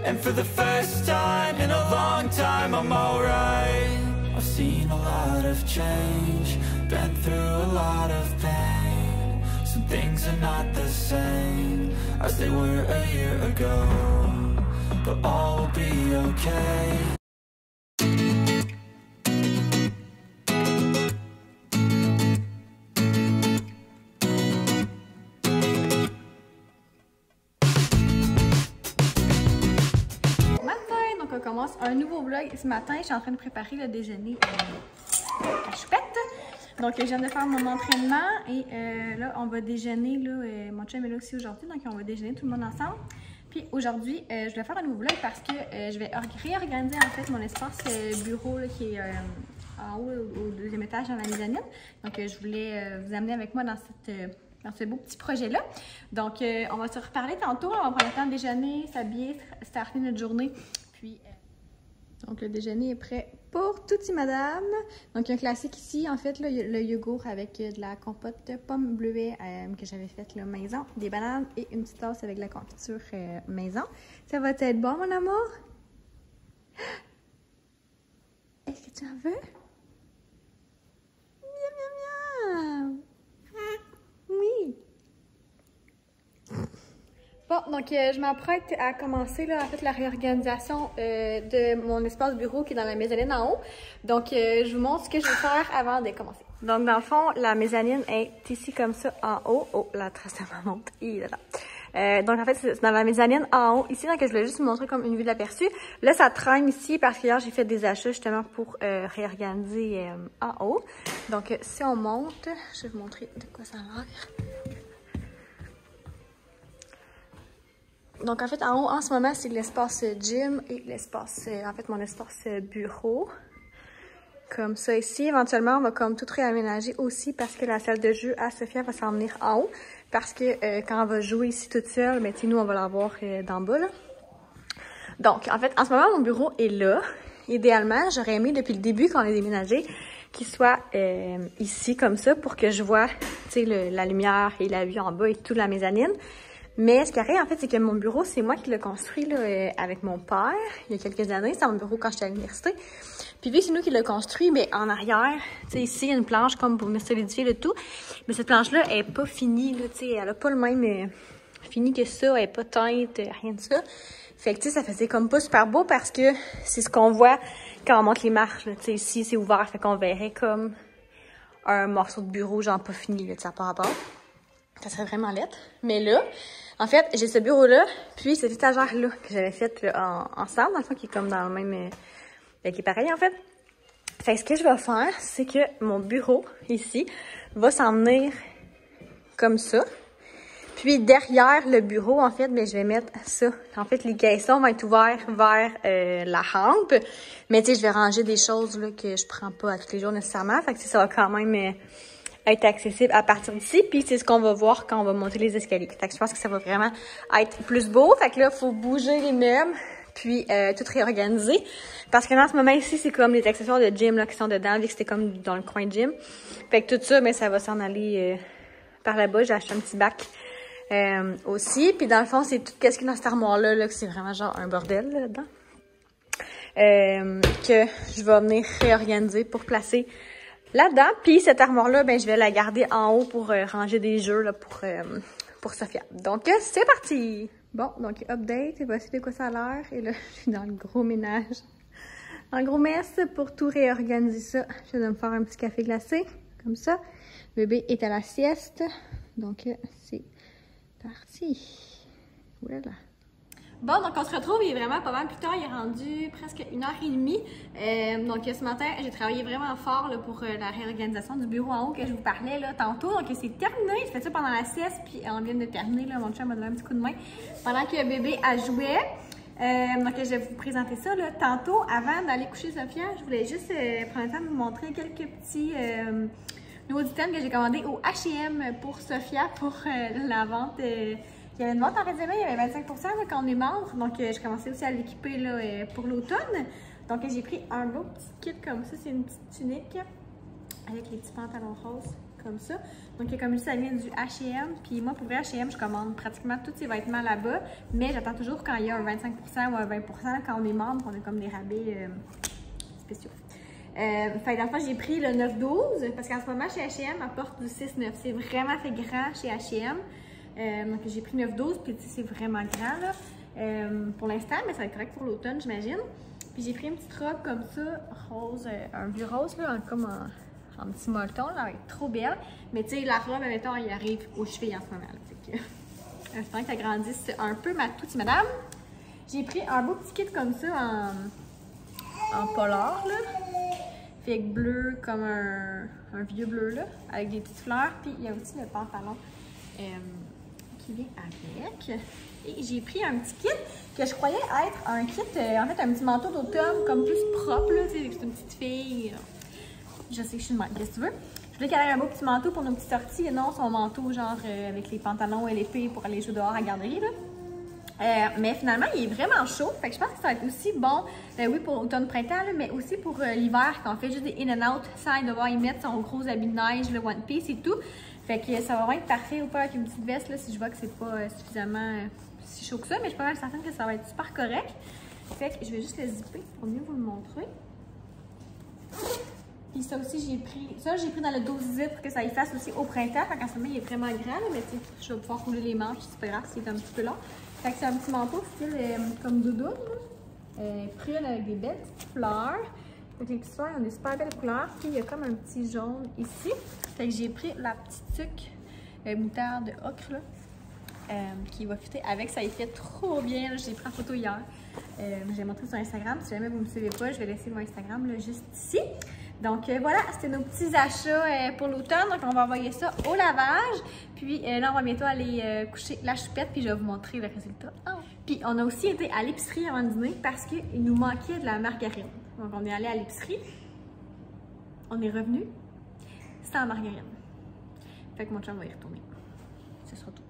And for the first time in a long time, I'm alright. I've seen a lot of change, been through a lot of pain. Some things are not the same as they were a year ago, but all will be okay. On commence un nouveau vlog. Ce matin, je suis en train de préparer le déjeuner à choupette. Donc, je viens de faire mon entraînement et là, on va déjeuner. Là, mon chum est là aussi aujourd'hui, donc on va déjeuner tout le monde ensemble. Puis aujourd'hui, je vais faire un nouveau vlog parce que je vais réorganiser en fait mon espace bureau là, qui est en haut au deuxième étage dans la mezzanine. Donc, je voulais vous amener avec moi dans ce beau petit projet-là. Donc, on va se reparler tantôt. On va prendre le temps de déjeuner, s'habiller, starter notre journée. Puis, donc, le déjeuner est prêt pour Touti Madame. Donc, un classique ici, en fait, là, le yogourt avec de la compote de pommes bleuets que j'avais faite là, maison, des bananes et une petite tasse avec de la confiture maison. Ça va être bon, mon amour? Est-ce que tu en veux? Miam, miam, miam! Oui! Bon, donc je m'apprête à commencer là, en fait, la réorganisation de mon espace bureau qui est dans la mezzanine en haut. Donc, je vous montre ce que je vais faire avant de commencer. Donc, dans le fond, la mezzanine est ici comme ça en haut. Oh, la trace de ma montre. Donc, en fait, c'est dans la mezzanine en haut ici. Donc, je voulais juste vous montrer comme une vue de l'aperçu. Là, ça traîne ici parce que hier, j'ai fait des achats justement pour réorganiser en haut. Donc, si on monte, je vais vous montrer de quoi ça a l'air. Donc, en fait, en haut, en ce moment, c'est l'espace gym et l'espace, en fait, mon espace bureau. Comme ça ici. Éventuellement, on va comme tout réaménager aussi parce que la salle de jeu à Sophia va s'en venir en haut. Parce que quand on va jouer ici toute seule, mais nous, on va l'avoir d'en bas, là. Donc, en fait, en ce moment, mon bureau est là. Idéalement, j'aurais aimé, depuis le début, quand on a déménagé, qu'il soit ici, comme ça, pour que je vois, tu sais, la lumière et la vue en bas et toute la mezzanine. Mais ce qui arrive, en fait, c'est que mon bureau, c'est moi qui l'ai construit là, avec mon père il y a quelques années. C'est mon bureau quand j'étais à l'université. Puis vu que c'est nous qui l'avons construit, mais en arrière, tu sais, ici, il y a une planche comme pour venir solidifier le tout. Mais cette planche-là, elle n'est pas finie, là, tu sais, elle n'a pas le même fini que ça, elle n'est pas teinte, rien de ça. Fait que, tu sais, ça faisait comme pas super beau parce que c'est ce qu'on voit quand on monte les marches, là. Tu sais, ici, c'est ouvert, fait qu'on verrait comme un morceau de bureau, genre pas fini, là, tu sais, par rapport. Ça serait vraiment laid. Mais là, en fait, j'ai ce bureau-là, puis cette étagère-là que j'avais faite en salle, dans le fond, qui est comme dans le même... qui est pareil, en fait. Fait que ce que je vais faire, c'est que mon bureau, ici, va s'en venir comme ça. Puis derrière le bureau, en fait, ben, je vais mettre ça. En fait, les caissons vont être ouverts vers la rampe. Mais tu sais, je vais ranger des choses là, que je prends pas à tous les jours nécessairement. Fait que ça va quand même... être accessible à partir d'ici, puis c'est ce qu'on va voir quand on va monter les escaliers. Fait que je pense que ça va vraiment être plus beau. Fait que là, il faut bouger les meubles, puis tout réorganiser. Parce que là, en ce moment ici, c'est comme les accessoires de gym là, qui sont dedans, vu que c'était comme dans le coin de gym. Fait que tout ça, mais ça va s'en aller par là-bas. J'ai acheté un petit bac aussi. Puis dans le fond, c'est tout ce qui est dans cette armoire-là, là, que c'est vraiment genre un bordel là-dedans. Que je vais venir réorganiser pour placer là-dedans. Puis cette armoire-là, ben je vais la garder en haut pour ranger des jeux là, pour Sophia. Donc, c'est parti! Bon, donc update, voici de quoi ça a l'air. Et là, je suis dans le gros ménage. En gros mess pour tout réorganiser ça. Je vais me faire un petit café glacé, comme ça. Bébé est à la sieste. Donc, c'est parti. Voilà. Bon, donc on se retrouve, il est vraiment pas mal plus tard, il est rendu presque 1h30. Donc ce matin, j'ai travaillé vraiment fort là, pour la réorganisation du bureau en haut que je vous parlais là, tantôt. Donc c'est terminé, je fais ça pendant la sieste, puis on vient de terminer, là, mon chum m'a donné un petit coup de main pendant que bébé a joué. Donc je vais vous présenter ça là, tantôt. Avant d'aller coucher Sophia, je voulais juste prendre le temps de vous montrer quelques petits nouveaux items que j'ai commandés au H&M pour Sophia pour la vente. Il y avait une vente en réservé, il y avait 25% là, quand on est membre. Donc, j'ai commencé aussi à l'équiper pour l'automne. Donc, j'ai pris un beau petit kit comme ça. C'est une petite tunique avec les petits pantalons roses comme ça. Donc, il y a comme juste la ligne du H&M. Puis moi, pour vrai, H&M, je commande pratiquement tous ces vêtements là-bas. Mais j'attends toujours quand il y a un 25% ou un 20%. Quand on est membre, on a comme des rabais spéciaux. Fait dans le fond, j'ai pris le 9-12 parce qu'en ce moment, chez H&M, elle porte du 6-9. C'est vraiment fait grand chez H&M. Donc, j'ai pris 9-12, puis c'est vraiment grand là, pour l'instant, mais ça va être correct pour l'automne, j'imagine. Puis j'ai pris une petite robe comme ça, rose, un vieux rose, là, comme en petit molleton, là, elle est trop belle. Mais tu sais, la robe, mettons, elle arrive aux chevilles en ce moment. Là, fait que, j'espère que ça grandisse un peu, ma toute madame. J'ai pris un beau petit kit comme ça en polar, là. Fait que bleu, comme un vieux bleu, là, avec des petites fleurs. Puis il y a aussi le pantalon qui vient avec. Et j'ai pris un petit kit que je croyais être un kit, en fait, un petit manteau d'automne, comme plus propre, là, tu sais, c'est une petite fille. Je sais que je suis une mère, qu'est-ce que tu veux? Je voulais qu'elle ait un beau petit manteau pour nos petites sorties, et non son manteau, genre, avec les pantalons et l'épée pour aller jouer dehors à la garderie, là. Mais finalement, il est vraiment chaud. Fait que je pense que ça va être aussi bon, oui, pour automne-printemps, mais aussi pour l'hiver, quand on fait juste des in and out sans devoir y mettre son gros habit de neige, le one piece et tout. Fait que ça va vraiment être parfait, ou pas avec une petite veste, là, si je vois que c'est pas suffisamment si chaud que ça. Mais je suis pas mal certaine que ça va être super correct. Fait que je vais juste le zipper pour mieux vous le montrer. Puis ça aussi, j'ai pris dans le 12 zip pour que ça y fasse aussi au printemps. Fait qu'en ce moment, il est vraiment grand, là, mais tu sais, je vais pouvoir rouler les manches, c'est pas grave, c'est un petit peu long. Fait que c'est un petit manteau style comme doudoune, prune avec des belles petites fleurs. Fait que les petites fleurs ont des super belles couleurs. Puis il y a comme un petit jaune ici. Fait que j'ai pris la petite tuque moutarde de ocre là, qui va fitter avec. Ça y fait trop bien. J'ai pris en photo hier. J'ai montré sur Instagram. Si jamais vous ne me suivez pas, je vais laisser mon Instagram là, juste ici. Donc voilà, c'était nos petits achats pour l'automne. Donc on va envoyer ça au lavage. Puis là, on va bientôt aller coucher la choupette. Puis je vais vous montrer le résultat. Puis on a aussi été à l'épicerie avant le dîner parce qu'il nous manquait de la margarine. Donc on est allé à l'épicerie. On est revenu. C'était en margarine. Fait que mon chum va y retourner. Ce sera tout.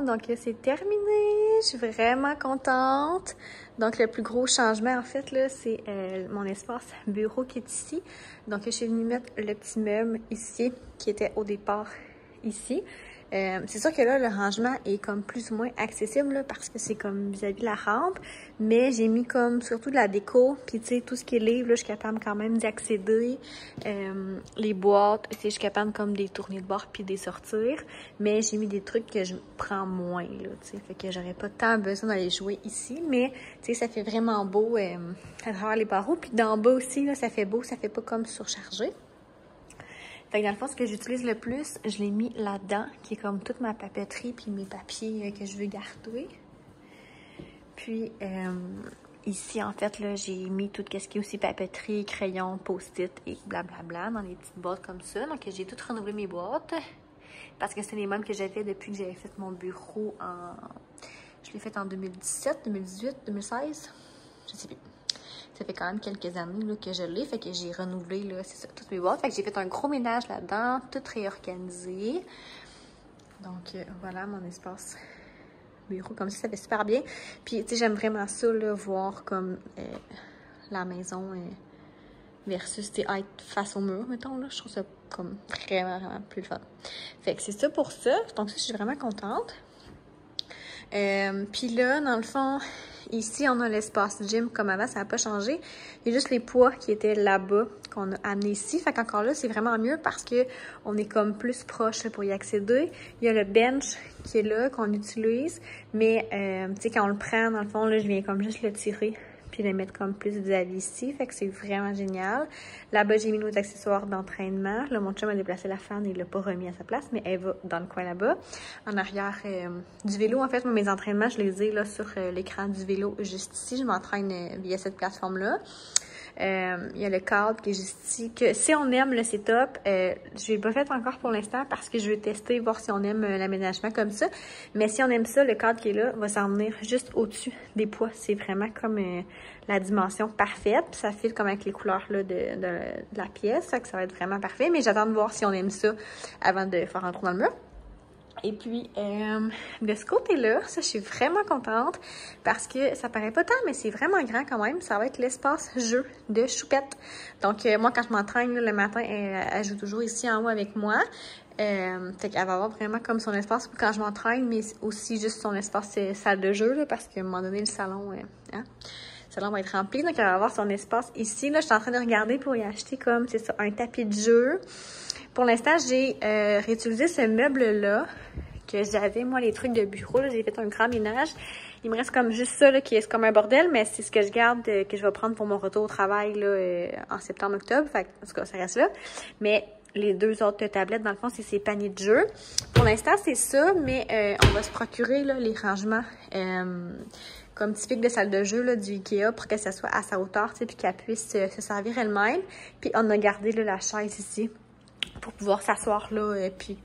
Donc c'est terminé, je suis vraiment contente. Donc le plus gros changement en fait là, c'est mon espace bureau qui est ici. Donc je suis venue mettre le petit meuble ici qui était au départ ici. C'est sûr que là, le rangement est comme plus ou moins accessible là, parce que c'est comme vis-à-vis de la rampe. Mais j'ai mis comme surtout de la déco. Puis tu sais, tout ce qui est livre, là, je suis capable quand même d'y accéder. Les boîtes, tu sais, je suis capable comme des tournées de bord puis des sortir. Mais j'ai mis des trucs que je prends moins, là, tu sais. Fait que j'aurais pas tant besoin d'aller jouer ici. Mais tu sais, ça fait vraiment beau à travers les barreaux. Puis d'en bas aussi, là, ça fait beau, ça fait pas comme surchargé. Fait que dans le fond, ce que j'utilise le plus, je l'ai mis là-dedans, qui est comme toute ma papeterie puis mes papiers que je veux garder. Puis ici, en fait, là, j'ai mis tout ce qui est aussi papeterie, crayon, post-it et blablabla dans des petites boîtes comme ça. Donc, j'ai tout renouvelé mes boîtes parce que c'est les mêmes que j'avais depuis que j'avais fait mon bureau Je l'ai fait en 2017, 2018, 2016, je sais plus. Ça fait quand même quelques années là, que je l'ai, fait que j'ai renouvelé, là, c'est ça, toutes mes boîtes. Fait que j'ai fait un gros ménage là-dedans, tout réorganisé. Donc, voilà mon espace bureau, comme ça fait super bien. Puis, tu sais, j'aime vraiment ça, là, voir comme la maison versus, tu sais, être face au mur, mettons, là. Je trouve ça comme vraiment, vraiment plus fun. Fait que c'est ça pour ça. Donc, ça, je suis vraiment contente. Puis là, dans le fond, ici, on a l'espace gym comme avant, ça n'a pas changé. Il y a juste les poids qui étaient là-bas qu'on a amenés ici. Fait qu'encore là, c'est vraiment mieux parce que on est comme plus proche pour y accéder. Il y a le bench qui est là, qu'on utilise. Mais, tu sais, quand on le prend, dans le fond, là, je viens comme juste le tirer. puis les mettre comme plus vis-à-vis ici. Fait que c'est vraiment génial. Là-bas, j'ai mis nos accessoires d'entraînement. Là, mon chum a déplacé la fan, il l'a pas remis à sa place, mais elle va dans le coin là-bas. En arrière du vélo, en fait, moi, mes entraînements, je les ai là sur l'écran du vélo juste ici. Je m'entraîne via cette plateforme-là. Il y a le cadre qui est juste ici, que si on aime le setup, je l'ai pas fait encore pour l'instant parce que je veux tester, voir si on aime l'aménagement comme ça. Mais si on aime ça, le cadre qui est là va s'en venir juste au-dessus des poids. C'est vraiment comme la dimension parfaite. Puis ça file comme avec les couleurs là, de la pièce. Ça, que ça va être vraiment parfait. Mais j'attends de voir si on aime ça avant de faire un trou dans le mur. Et puis, de ce côté-là, ça, je suis vraiment contente parce que ça paraît pas tant, mais c'est vraiment grand quand même. Ça va être l'espace jeu de Choupette. Donc, moi, quand je m'entraîne le matin, elle joue toujours ici en haut avec moi. Fait qu'elle va avoir vraiment comme son espace quand je m'entraîne, mais aussi juste son espace salle de jeu, là, parce qu'à un moment donné, le salon, le salon va être rempli. Donc, elle va avoir son espace ici. Là, je suis en train de regarder pour y acheter comme, c'est ça, un tapis de jeu. Pour l'instant, j'ai réutilisé ce meuble-là que j'avais, moi, les trucs de bureau. J'ai fait un grand ménage. Il me reste comme juste ça, là, qui est comme un bordel, mais c'est ce que je garde, que je vais prendre pour mon retour au travail là, en septembre-octobre. Fait en tout cas, ça reste là. Mais les deux autres tablettes, dans le fond, c'est ces paniers de jeux. Pour l'instant, c'est ça, mais on va se procurer là, les rangements comme typique de salle de jeu là, du Ikea pour que ça soit à sa hauteur, puis qu'elle puisse se servir elle-même. Puis on a gardé là, la chaise ici pour pouvoir s'asseoir là, puis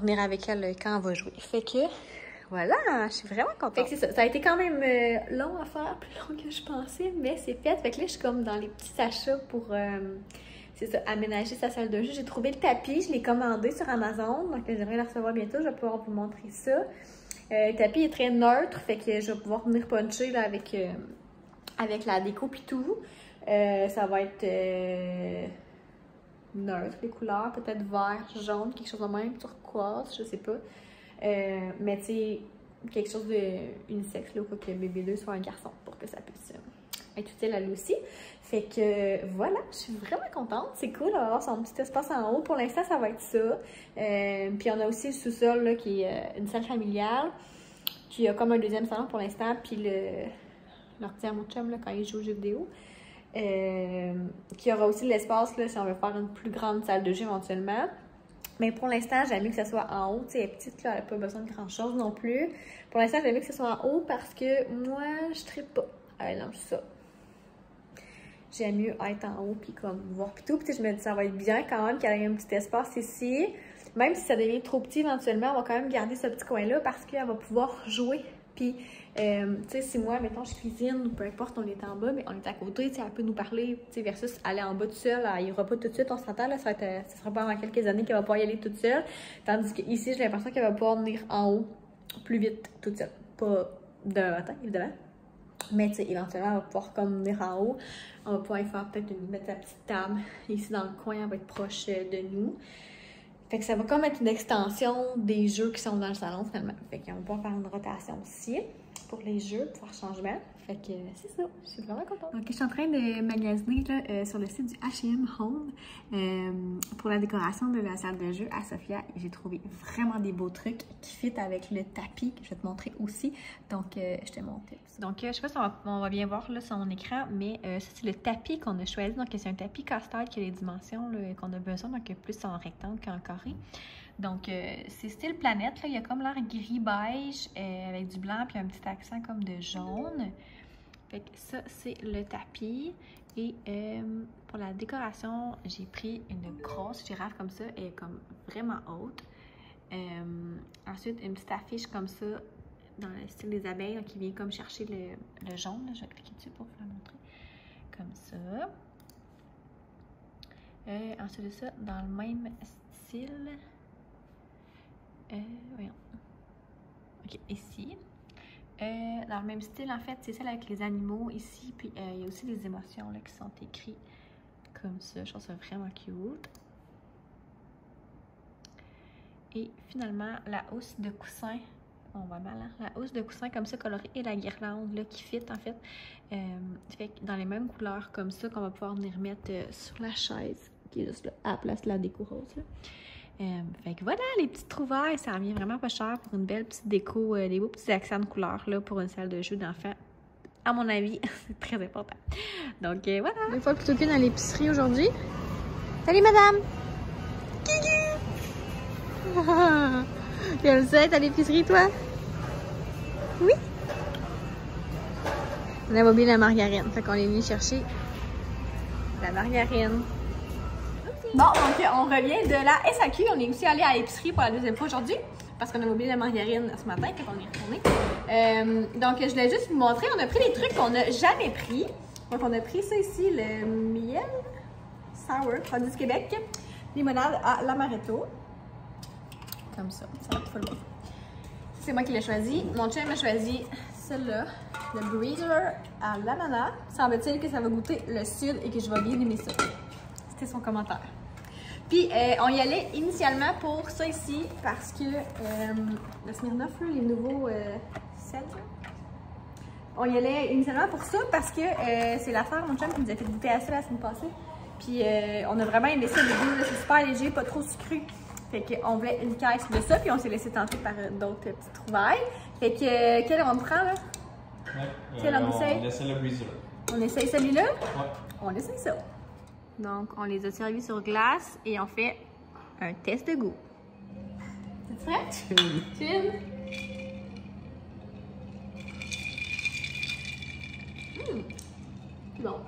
venir avec elle quand on va jouer. Fait que, voilà, je suis vraiment contente. Fait que c'est ça. Ça a été quand même long à faire, plus long que je pensais, mais c'est fait. Fait que là, je suis comme dans les petits achats pour, c'est ça, aménager sa salle de jeu. J'ai trouvé le tapis, je l'ai commandé sur Amazon, donc j'aimerais le recevoir bientôt. Je vais pouvoir vous montrer ça. Le tapis est très neutre, fait que je vais pouvoir venir puncher là, avec la déco puis tout. Ça va être neutre, les couleurs, peut-être vert, jaune, quelque chose de même, turquoise, je sais pas. Mais tu sais, quelque chose de unisexe, là, pour que bébé 2 soit un garçon, pour que ça puisse être utile à lui aussi. Fait que voilà, je suis vraiment contente. C'est cool d'avoir son petit espace en haut. Pour l'instant, ça va être ça. Puis on a aussi le sous-sol, là, qui est une salle familiale, qui a comme un deuxième salon pour l'instant, puis l'ordi à mon chum, là, quand il joue aux jeux vidéo. Qui aura aussi l'espace là si on veut faire une plus grande salle de jeu éventuellement. Mais pour l'instant, j'aime mieux que ça soit en haut. Tu sais, elle est petite, là, elle n'a pas besoin de grand-chose non plus. Pour l'instant, j'aime mieux que ça soit en haut parce que moi, je trippe pas. Non, ça. J'aime mieux être en haut puis comme voir puis tout. Puis je me dis, ça va être bien quand même qu'elle ait un petit espace ici. Même si ça devient trop petit éventuellement, on va quand même garder ce petit coin-là parce qu'elle va pouvoir jouer. Puis, tu sais, si moi, mettons, je cuisine ou peu importe, on est en bas, mais on est à côté, tu sais, elle peut nous parler, tu sais, versus aller en bas toute seule, elle ira pas tout de suite, on s'entend, là, ça sera pas dans quelques années qu'elle va pouvoir y aller toute seule. Tandis qu'ici, j'ai l'impression qu'elle va pouvoir venir en haut plus vite toute seule. Pas demain matin, évidemment. Mais, tu sais, éventuellement, elle va pouvoir comme venir en haut. On va pouvoir y faire peut-être mettre sa petite table ici dans le coin, elle va être proche de nous. Fait que ça va comme être une extension des jeux qui sont dans le salon finalement. Fait qu'on va pouvoir faire une rotation aussi pour les jeux, pour faire changement. Fait que c'est ça, je suis vraiment contente. Donc je suis en train de magasiner là, sur le site du H&M Home pour la décoration de la salle de jeu à Sophia. J'ai trouvé vraiment des beaux trucs qui fit avec le tapis que je vais te montrer aussi. Donc je te montre ça. Donc je sais pas si on va bien voir là sur mon écran, mais ça c'est le tapis qu'on a choisi. Donc c'est un tapis casse-tête qui a les dimensions qu'on a besoin, donc plus en rectangle qu'en carré. Donc, c'est style planète, là. Il y a comme l'air gris-beige avec du blanc puis un petit accent comme de jaune. Fait que ça, c'est le tapis. Et pour la décoration, j'ai pris une grosse girafe comme ça. Elle est comme vraiment haute. Ensuite, une petite affiche comme ça dans le style des abeilles là, qui vient comme chercher le jaune. Là. Je vais cliquer dessus pour vous la montrer. Comme ça. Ensuite de ça, dans le même style... voyons. Ok, ici. Dans le même style, en fait, c'est celle avec les animaux ici. Puis il y a aussi des émotions là, qui sont écrites comme ça. Je trouve ça vraiment cute. Et finalement, la housse de coussin. On va mal, hein? La housse de coussin comme ça colorée et la guirlande là, qui fit en fait. Fait que dans les mêmes couleurs comme ça qu'on va pouvoir venir mettre sur la chaise qui est juste là, à la place de la déco rose. Là. Fait que voilà, les petites trouvailles, ça revient vraiment pas cher pour une belle petite déco, des beaux petits accents de couleurs là, pour une salle de jeu d'enfants à mon avis, c'est très important. Donc voilà. Des fois plutôt qu'une à l'épicerie aujourd'hui. Salut madame! Kiki! Comme ça, t'es à l'épicerie toi? Oui? On avait oublié la margarine, fait qu'on est venu chercher la margarine. Bon, donc on revient de la SAQ. On est aussi allé à l'épicerie pour la deuxième fois aujourd'hui parce qu'on avait oublié la margarine ce matin quand on est retourné. Donc je voulais juste vous montrer, on a pris des trucs qu'on n'a jamais pris. Donc on a pris ça ici, le miel sour, produit du Québec, limonade à l'amaretto. Comme ça, ça va être full bon. C'est moi qui l'ai choisi. Mon chum a choisi celle-là, le Breezer à l'ananas. Semble-t-il que ça va goûter le sud et que je vais bien aimer ça. C'était son commentaire. Puis, on y allait initialement pour ça ici parce que le Smirnoff, les nouveaux sels, on y allait initialement pour ça parce que c'est l'affaire, mon chum, qui nous a fait goûter à ça la semaine passée. Puis, on a vraiment aimé ça, le goût, c'est super léger, pas trop sucré. Fait qu'on voulait une caisse de ça, puis on s'est laissé tenter par d'autres petites trouvailles. Fait que, quel on prend là? Ouais, quel on essaye? On essaie le Breezer. On essaye celui-là? Ouais. On essaye ça. Donc, on les a servis sur glace et on fait un test de goût. C'est prêt? Chill. Bon.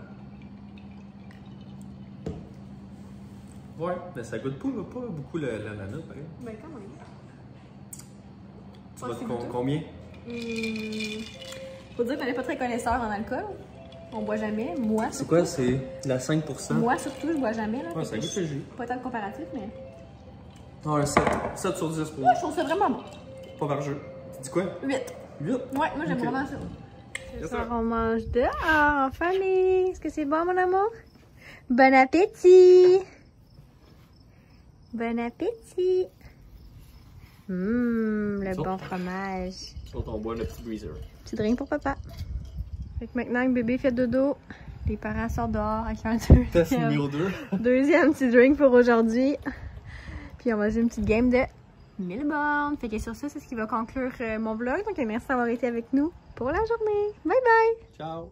Ouais, mais ça goûte pas beaucoup l'ananas, pareil. Ben, quand même. Tu vas combien? Faut dire qu'on n'est pas très connaisseur en alcool. On boit jamais. Moi, C'est quoi? C'est la 5%? Moi, surtout, je bois jamais. Là, Ouais, ça goûte le jus. Pas tant de comparatif, mais. Non, un 7 sur 10 pour Moi, je trouve ça vraiment bon. pas par jeu. Tu dis quoi? 8. 8? Ouais, moi, j'aime Ok. vraiment ça. Yes, Ce soir, sir. on mange dehors en famille. Est-ce que c'est bon, mon amour? Bon appétit! Bon appétit! Le Ça. bon fromage. On boit le petit Breezer. Petit drink pour papa. Fait que maintenant que bébé fait dodo, les parents sortent dehors avec un deuxième, 2. deuxième petit drink pour aujourd'hui. Puis on va jouer une petite game de 1000 bornes. Fait que sur ça, c'est ce qui va conclure mon vlog. Donc merci d'avoir été avec nous pour la journée. Bye bye! Ciao!